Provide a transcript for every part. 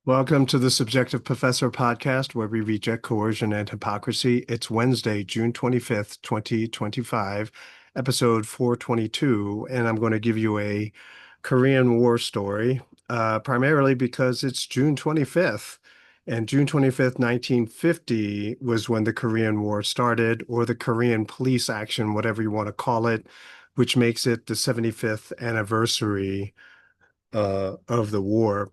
Welcome to the Subjective Professor podcast, where we reject coercion and hypocrisy. It's Wednesday, June 25th, 2025, episode 422, and I'm going to give you a Korean War story, primarily because it's June 25th. And June 25th, 1950 was when the Korean War started, or the Korean police action, whatever you want to call it, which makes it the 75th anniversary of the war.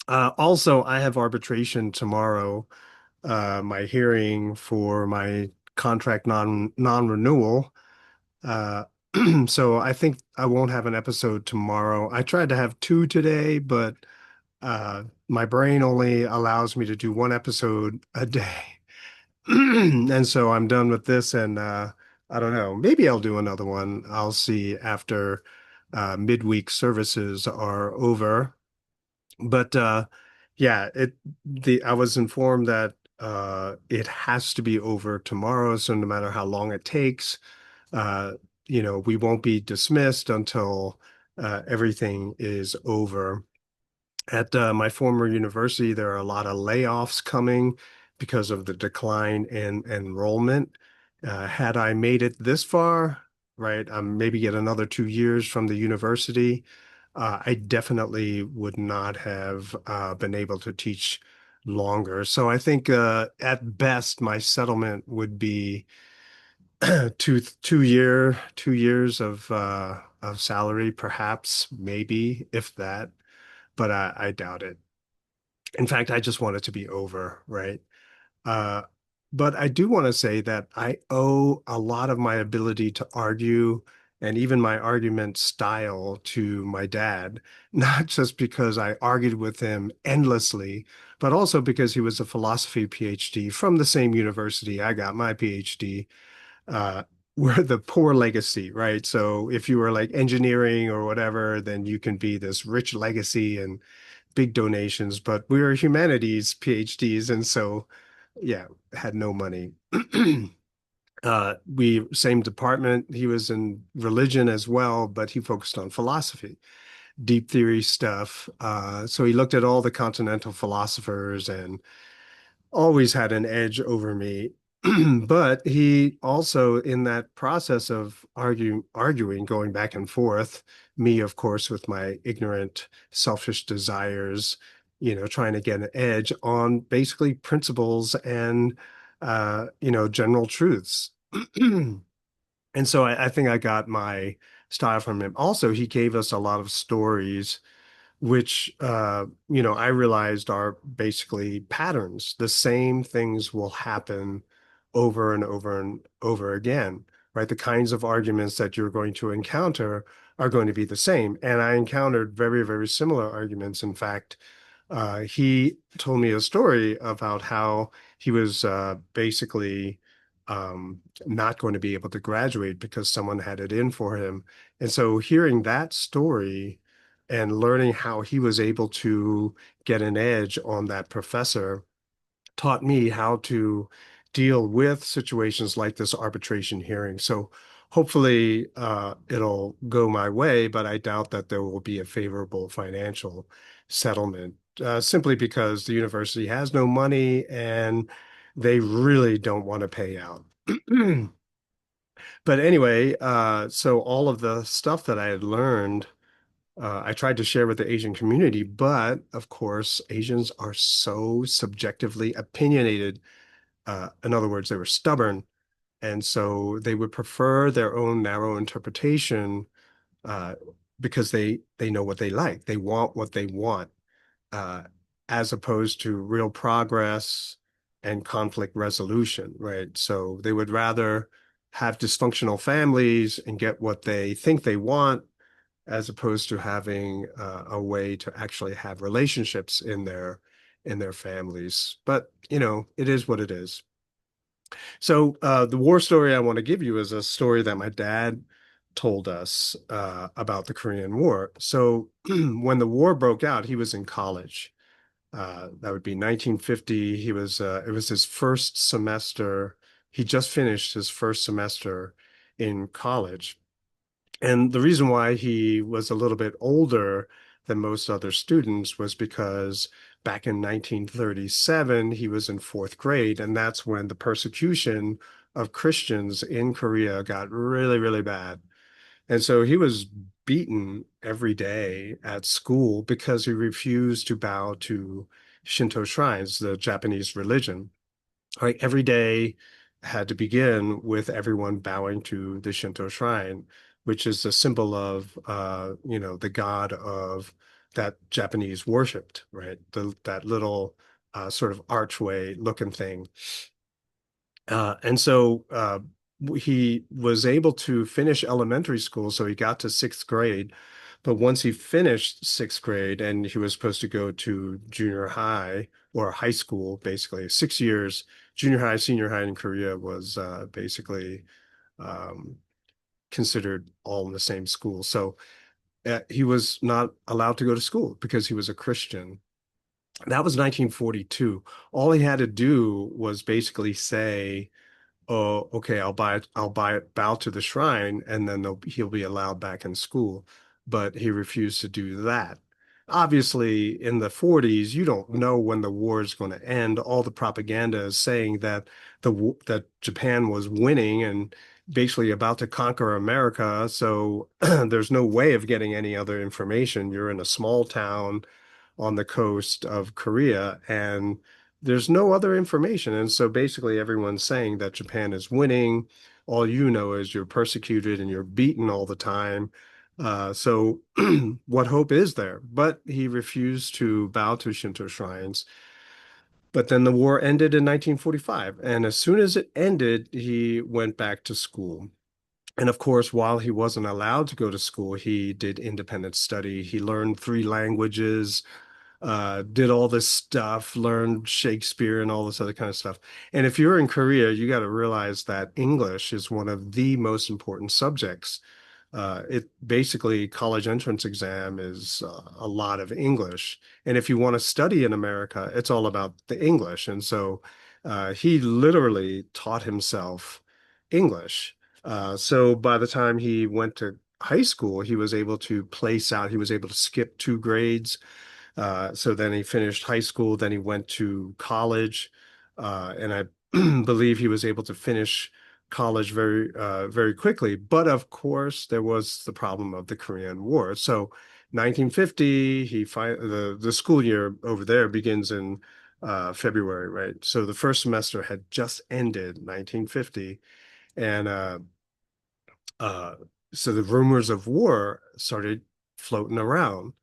Also, I have arbitration tomorrow, my hearing for my contract non-renewal. Uh, so I think I won't have an episode tomorrow. I tried to have two today, but my brain only allows me to do one episode a day. And so I'm done with this, and I don't know. Maybe I'll do another one. I'll see after midweek services are over. But yeah, I was informed that it has to be over tomorrow, so no matter how long it takes, uh, we won't be dismissed until everything is over. At my former university, there are a lot of layoffs coming because of the decline in enrollment. Had I made it this far, right, maybe get another 2 years from the university, I definitely would not have been able to teach longer. So I think at best, my settlement would be 2 years of salary, perhaps, maybe, if that, but I doubt it. In fact, I just want it to be over, right? Uh, but I do want to say that I owe a lot of my ability to argue and even my argument style to my dad, not just because I argued with him endlessly, but also because he was a philosophy PhD from the same university I got my PhD. Uh, we're the poor legacy, right? So if you were like engineering or whatever, then you can be this rich legacy and big donations, but we were humanities PhDs, and so yeah, had no money. We same department. He was in religion as well, but he focused on philosophy, deep theory stuff. So he looked at all the continental philosophers and always had an edge over me. But he also, in that process of arguing, going back and forth, me, of course, with my ignorant, selfish desires, trying to get an edge on basically principles and, general truths. And so I think I got my style from him. Also, he gave us a lot of stories which I realized are basically patterns. The same things will happen over and over and over again, right? The kinds of arguments that you're going to encounter are going to be the same. And I encountered very, very similar arguments. In fact, he told me a story about how he was basically not going to be able to graduate because someone had it in for him. And so hearing that story and learning how he was able to get an edge on that professor taught me how to deal with situations like this arbitration hearing. So hopefully it'll go my way, but I doubt that there will be a favorable financial settlement, simply because the university has no money and they really don't want to pay out. But anyway, so all of the stuff that I had learned, I tried to share with the Asian community, but of course, Asians are so subjectively opinionated. In other words, they were stubborn. And so they would prefer their own narrow interpretation uh, because they know what they like. They want what they want, uh, as opposed to real progress and conflict resolution, right? So they would rather have dysfunctional families and get what they think they want as opposed to having a way to actually have relationships in their families. But it is what it is. So the war story I want to give you is a story that my dad told us about the Korean War. So when the war broke out, he was in college. That would be 1950. It was his first semester. He just finished his first semester in college. And the reason why he was a little bit older than most other students was because back in 1937, he was in fourth grade, and that's when the persecution of Christians in Korea got really, really bad. And so he was beaten every day at school because he refused to bow to Shinto shrines, the Japanese religion. Like every day had to begin with everyone bowing to the Shinto shrine, which is a symbol of, the god of that Japanese worshipped, right? That little sort of archway looking thing. And so he was able to finish elementary school, so he got to sixth grade. But once he finished sixth grade and he was supposed to go to junior high or high school, basically 6 years, junior high, senior high in Korea was basically um, considered all in the same school. So he was not allowed to go to school because he was a Christian. That was 1942. All he had to do was basically say, oh, okay, I'll buy it, bow to the shrine, and then he'll be allowed back in school. But he refused to do that. Obviously, in the 40s, you don't know when the war is going to end. All the propaganda is saying that that Japan was winning and basically about to conquer America. So there's no way of getting any other information. You're in a small town on the coast of Korea, and there's no other information. And so basically, everyone's saying that Japan is winning. All you know is you're persecuted and you're beaten all the time. So, what hope is there? But he refused to bow to Shinto shrines. But then the war ended in 1945. And as soon as it ended, he went back to school. And of course, while he wasn't allowed to go to school, he did independent study. He learned three languages, did all this stuff, learned Shakespeare and all this other kind of stuff. And if you're in Korea, you got to realize that English is one of the most important subjects. It basically college entrance exam is a lot of English. And if you want to study in America, it's all about the English. And so he literally taught himself English. So by the time he went to high school, he was able to place out, he was able to skip 2 grades. So then he finished high school, then he went to college, and I believe he was able to finish college very quickly. But of course, there was the problem of the Korean War. So 1950, the school year over there begins in February, right? So the first semester had just ended 1950, and uh, so the rumors of war started floating around.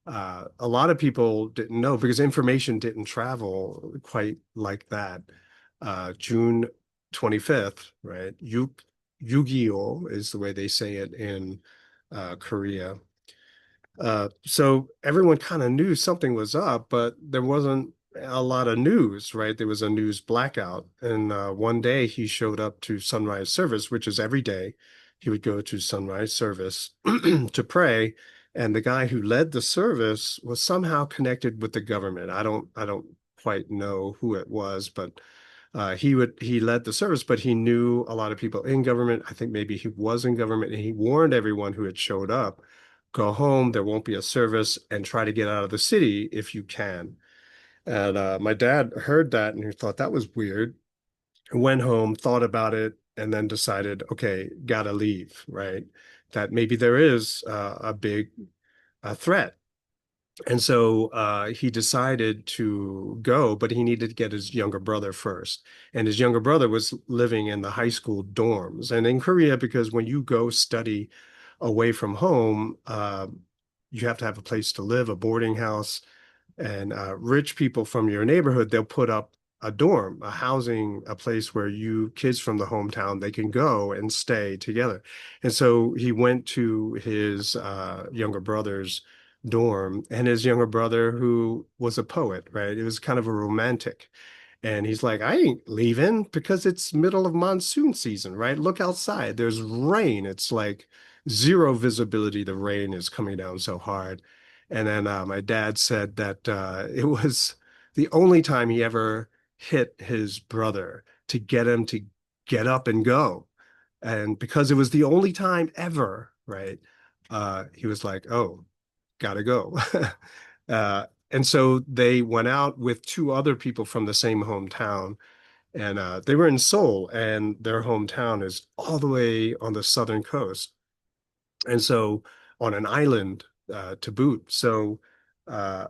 A lot of people didn't know because information didn't travel quite like that. June 25th, right? Yu-Gi-Oh is the way they say it in Korea. So everyone kind of knew something was up, but there wasn't a lot of news, right? There was a news blackout. And one day he showed up to sunrise service, which is every day. He would go to sunrise service to pray. And the guy who led the service was somehow connected with the government. I don't quite know who it was, but he led the service, but he knew a lot of people in government. I think maybe he was in government, and he warned everyone who had showed up, go home, there won't be a service, and try to get out of the city if you can. And my dad heard that and he thought that was weird. Went home, thought about it, and then decided, okay, gotta leave, right? That maybe there is a big threat. And so he decided to go, but he needed to get his younger brother first. And his younger brother was living in the high school dorms. And in Korea, because when you go study away from home, you have to have a place to live, a boarding house. And rich people from your neighborhood, they'll put up a dorm, a housing, a place where you kids from the hometown, they can go and stay together. And so he went to his younger brother's dorm, and his younger brother, who was a poet, right? It was kind of a romantic. And he's like, I ain't leaving because it's middle of monsoon season, right? Look outside. There's rain. It's like zero visibility. The rain is coming down so hard. And then my dad said that it was the only time he ever hit his brother to get him to get up and go. And because it was the only time ever, right? He was like, oh, gotta go. And so they went out with two other people from the same hometown, and they were in Seoul, and their hometown is all the way on the southern coast, and so on an island to boot. So uh,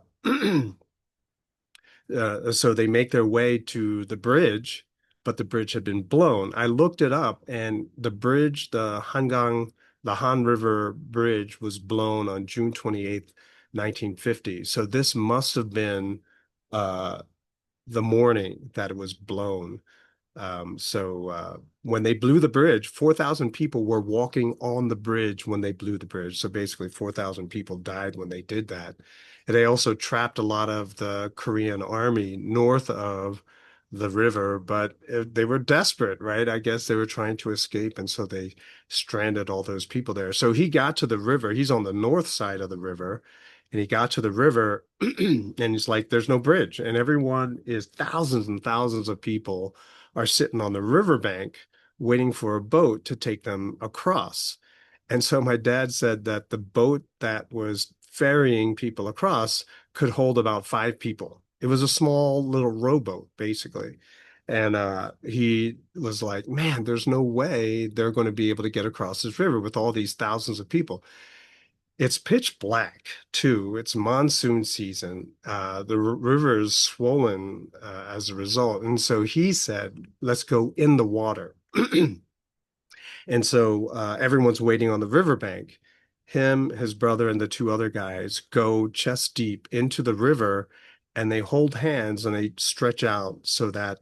so they make their way to the bridge, but the bridge had been blown. I looked it up, and the bridge, the Han River Bridge, was blown on June 28th, 1950. So this must have been uh, the morning that it was blown. So when they blew the bridge, 4,000 people were walking on the bridge when they blew the bridge. So basically, 4,000 people died when they did that. And they also trapped a lot of the Korean army north of the river, but they were desperate, right? I guess they were trying to escape, and so they stranded all those people there. So he got to the river. He's on the north side of the river, and he got to the river, and he's like, "There's no bridge," and everyone is thousands and thousands of people are sitting on the riverbank waiting for a boat to take them across. And so my dad said that the boat that was ferrying people across could hold about five people. It was a small little rowboat, basically. And he was like, man, there's no way they're going to be able to get across this river with all these thousands of people. It's pitch black too. It's monsoon season. The river is swollen as a result. And so he said, let's go in the water. And so everyone's waiting on the riverbank. Him, his brother, and the two other guys go chest deep into the river, and they hold hands and they stretch out so that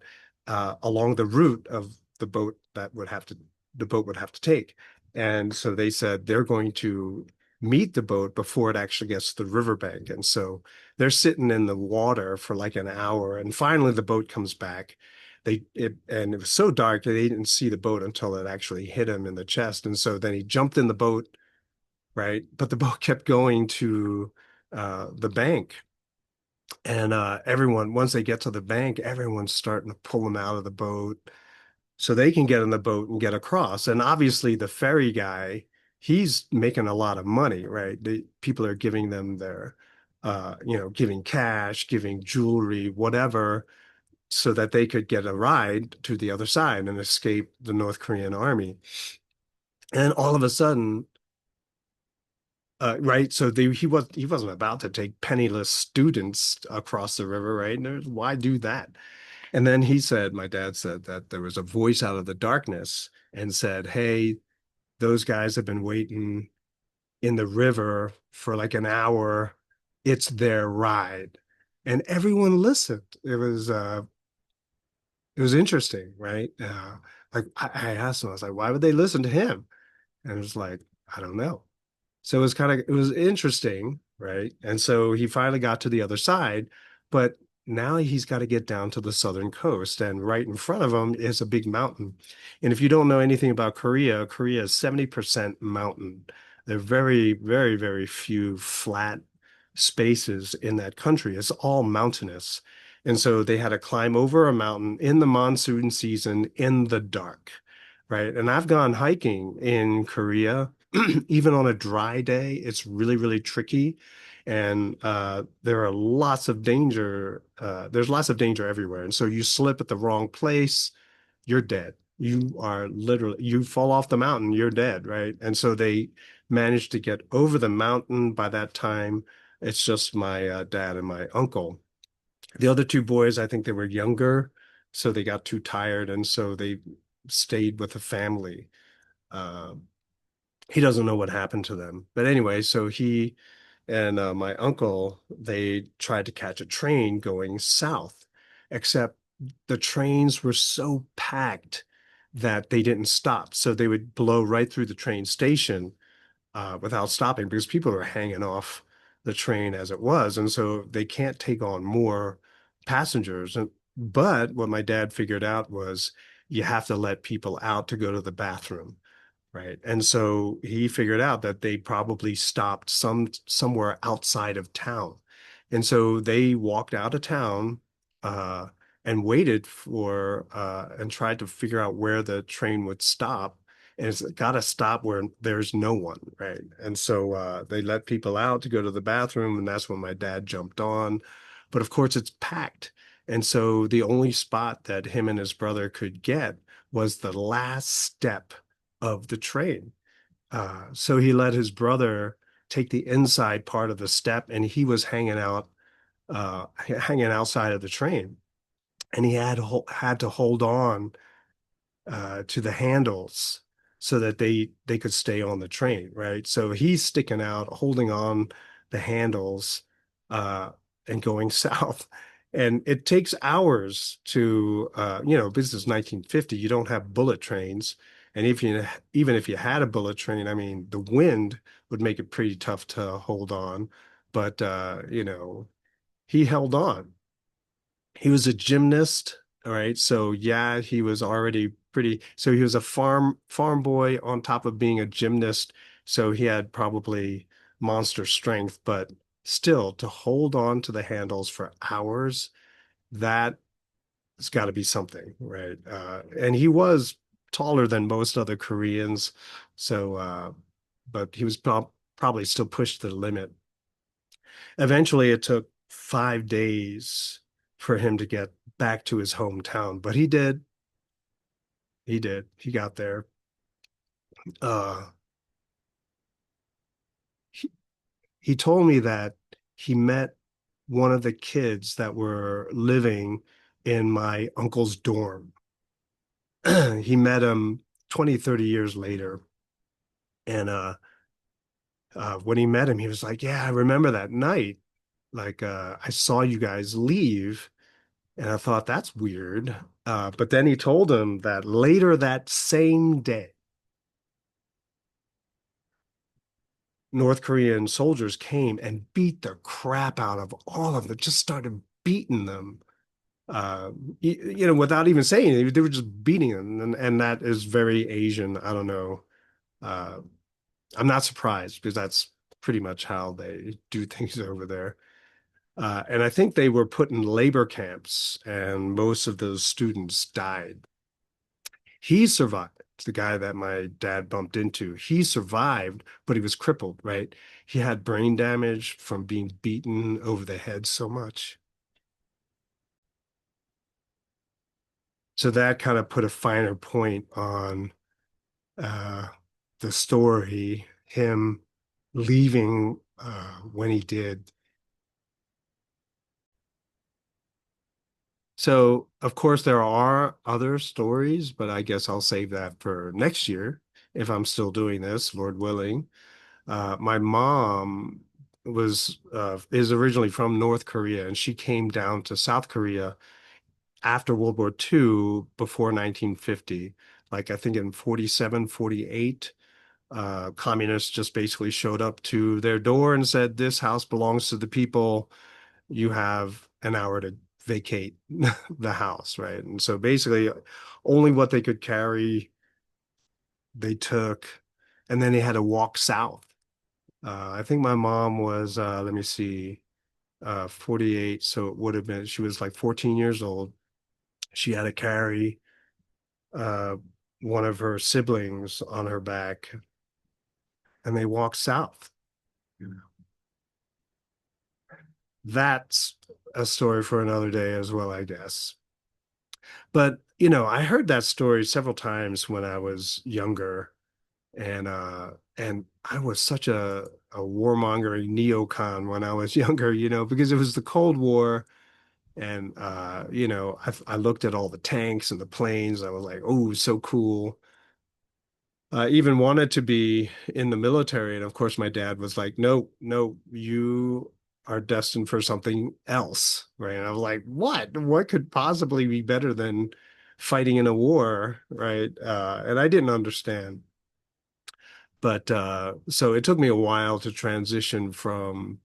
along the route of the boat would have to take. And so they said they're going to meet the boat before it actually gets to the riverbank. And so they're sitting in the water for like an hour, and finally the boat comes back. And it was so dark that they didn't see the boat until it actually hit him in the chest. And so then he jumped in the boat, right? But the boat kept going to the bank. And everyone, once they get to the bank, everyone's starting to pull them out of the boat so they can get in the boat and get across. And obviously, the ferry guy, he's making a lot of money, right? People are giving them giving cash, giving jewelry, whatever, so that they could get a ride to the other side and escape the North Korean army. And all of a sudden, right? So he wasn't about to take penniless students across the river, right? And why do that? And then my dad said that there was a voice out of the darkness and said, "Hey, those guys have been waiting in the river for like an hour. It's their ride." And everyone listened. It was interesting, right? Like I asked him, I was like, why would they listen to him? And it was like, I don't know. So it was interesting, right? And so he finally got to the other side, but now he's got to get down to the southern coast, and right in front of him is a big mountain. And if you don't know anything about Korea, Korea is 70% mountain. There are very, very, very few flat spaces in that country. It's all mountainous. And so they had to climb over a mountain in the monsoon season in the dark, right? And I've gone hiking in Korea even on a dry day, it's really, really tricky. And there are lots of danger. There's lots of danger everywhere. And so you slip at the wrong place, you're dead. You fall off the mountain, you're dead, right? And so they managed to get over the mountain. By that time, it's just my dad and my uncle. The other two boys, I think they were younger, so they got too tired. And so they stayed with the family. Uh, he doesn't know what happened to them. But anyway, so he and my uncle, they tried to catch a train going south, except the trains were so packed that they didn't stop. So they would blow right through the train station without stopping because people are hanging off the train as it was. And so they can't take on more passengers. But what my dad figured out was you have to let people out to go to the bathroom. Right. And so he figured out that they probably stopped somewhere outside of town. And so they walked out of town and waited for and tried to figure out where the train would stop. and it's got to stop where there's no one, right? And so they let people out to go to the bathroom, and that's when my dad jumped on. But of course, it's packed. And so the only spot that him and his brother could get was the last step of the train. So he let his brother take the inside part of the step, and he was hanging outside of the train, and he had to hold on to the handles so that they could stay on the train, right? So he's sticking out, holding on the handles, uh, and going south. And it takes hours to, this is 1950. You don't have bullet trains, and even if you had a bullet train, I mean, the wind would make it pretty tough to hold on. But he held on. He was a gymnast, all right. So yeah, he was already pretty. So he was a farm boy on top of being a gymnast. So he had probably monster strength, but still to hold on to the handles for hours, that has got to be something, right? And he was taller than most other Koreans, so but he was probably still pushed to the limit. Eventually, it took 5 days for him to get back to his hometown, but he did. He did. He got there. Uh, he, he told me that he met one of the kids that were living in my uncle's dorm. He met him 20, 30 years later. And when he met him, he was like, yeah, I remember that night. Like, I saw you guys leave. And I thought that's weird. But then he told him that later that same day, North Korean soldiers came and beat the crap out of all of them, just started beating them, uh, without even saying it. They were just beating them. And that is very Asian. I don't know. Uh, I'm not surprised because that's pretty much how they do things over there. And I think they were put in labor camps, and most of those students died. He survived. The guy that my dad bumped into, he survived, but he was crippled, right? He had brain damage from being beaten over the head so much. So that kind of put a finer point on uh, the story, him leaving when he did. So, of course, there are other stories, but I guess I'll save that for next year if I'm still doing this, Lord willing. My mom is originally from North Korea, and she came down to South Korea after World War II, before 1950. Like I think in 47, 48, communists just basically showed up to their door and said, "This house belongs to the people. You have an hour to vacate the house," right? And so basically, only what they could carry, they took, and then they had to walk south. I think my mom was, let me see, 48. So it would have been, she was like 14 years old. She had to carry uh, one of her siblings on her back, and they walked south. That's a story for another day as well, I guess. But, I heard that story several times when I was younger, and I was such a warmongering neocon when I was younger, because it was the Cold War. And I looked at all the tanks and the planes. I was like, oh, so cool. I even wanted to be in the military. And of course, my dad was like, no, no, you are destined for something else. Right. And I was like, what? What could possibly be better than fighting in a war? Right. And I didn't understand. But so it took me a while to transition from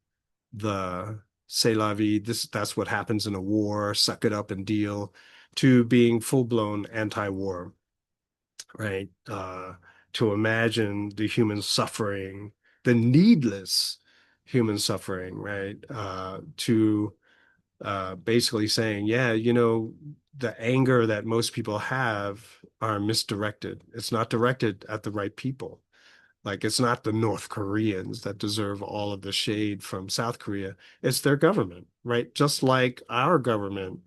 the c'est la vie, that's what happens in a war, suck it up and deal, to being full-blown anti-war, right? To imagine the human suffering, the needless human suffering, right? To basically saying, yeah, the anger that most people have are misdirected. It's not directed at the right people. Like it's not the North Koreans that deserve all of the shade from South Korea. It's their government, right? Just like our government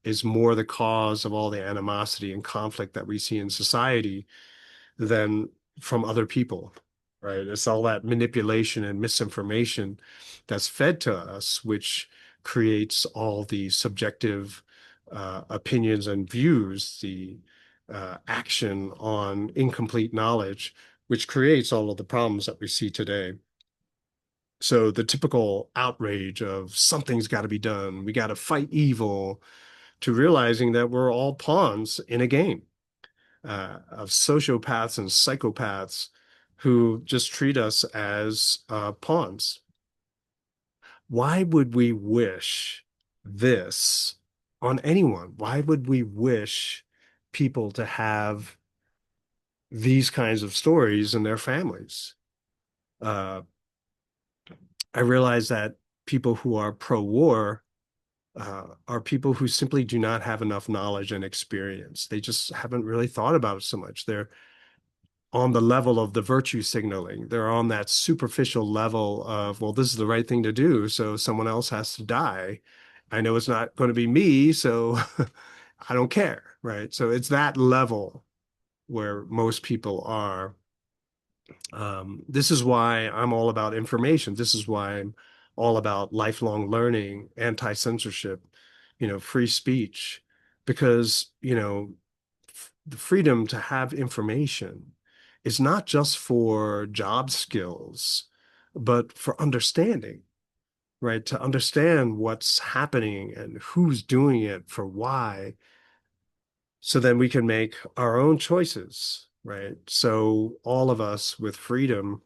is more the cause of all the animosity and conflict that we see in society than from other people, right? It's all that manipulation and misinformation that's fed to us, which creates all the subjective opinions and views, the action on incomplete knowledge, which creates all of the problems that we see today. So the typical outrage of something's got to be done, we got to fight evil, to realizing that we're all pawns in a game of sociopaths and psychopaths who just treat us as pawns. Why would we wish this on anyone? Why would we wish people to have these kinds of stories in their families? Uh, I realize that people who are pro-war are people who simply do not have enough knowledge and experience. They just haven't really thought about it so much. They're on the level of the virtue signaling. They're on that superficial level of, well, this is the right thing to do, so someone else has to die. I know it's not going to be me, so I don't care, right? So it's that level where most people are. This is why I'm all about information. This is why I'm all about lifelong learning, anti-censorship, free speech, because, the freedom to have information is not just for job skills, but for understanding, right? To understand what's happening and who's doing it for why, so then we can make our own choices, right? So all of us with freedom,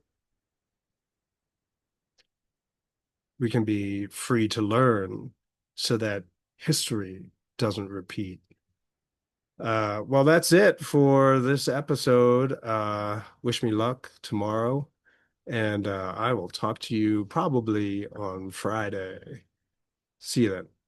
we can be free to learn so that history doesn't repeat. Well, that's it for this episode. Wish me luck tomorrow, and I will talk to you probably on Friday. See you then.